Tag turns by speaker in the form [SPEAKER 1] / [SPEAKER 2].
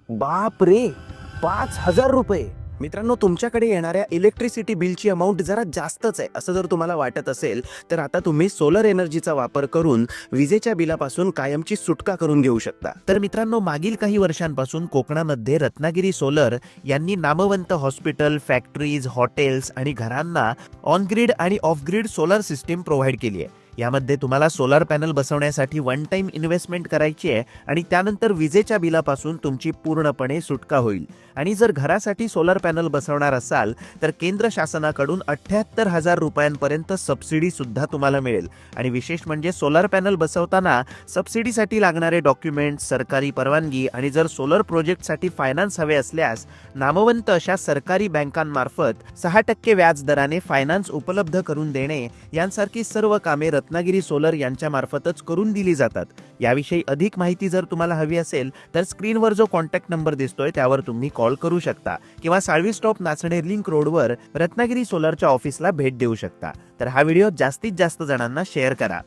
[SPEAKER 1] बाप रे, 5,000 रुपये. मित्रांनो, तुमच्याकडे येणाऱ्या इलेक्ट्रिसिटी बिलची अमाऊंट जरा जास्तच आहे असं जर तुम्हाला वाटत असेल तर आता तुम्ही सोलर एनर्जीचा वापर करून विजेच्या बिलापासून कायमची सुटका करून घेऊ शकता.
[SPEAKER 2] तर मित्रांनो, मागील काही वर्षांपासून कोकणामध्ये रत्नागिरी सोलर यांनी नामवंत हॉस्पिटल, फॅक्टरीज, हॉटेल्स आणि घरांना ऑन ग्रिड आणि of grid solar system provide केली आहे. यामध्ये तुम्हाला सोलर पॅनल बसवण्यासाठी वन टाइम इन्व्हेस्टमेंट करायची आहे आणि त्यानंतर विजेच्या बिलापासून तुमची पूर्णपणे सुटका होईल. आणि जर घरासाठी सोलर पॅनल बसवणार असाल तर केंद्र शासनाकडून 78,000 रुपयांपर्यंत सबसिडी सुद्धा तुम्हाला मिळेल. आणि विशेष म्हणजे सोलर पॅनल बसवताना सबसिडीसाठी लागणारे डॉक्युमेंट्स, सरकारी परवानगी आणि जर सोलर प्रोजेक्टसाठी फायनान्स हवे असल्यास नामवंत अशा सरकारी बँकांमार्फत 6% व्याज दराने फायनान्स उपलब्ध करून देणे यांसारखी सर्व कामे रत्नागिरी सोलर यांच्या मार्फतच करून दिली जातात. याविषयी अधिक माहिती जर तुम्हाला हवी असेल तर स्क्रीनवर जो कॉन्टॅक्ट नंबर दिसतोय त्यावर तुम्ही कॉल करू शकता किंवा साळवी स्टॉप नाचणे लिंक रोडवर रत्नागिरी सोलरच्या ऑफिसला भेट देऊ शकता. तर हा व्हिडिओ जास्तीत जास्त जणांना शेअर करा.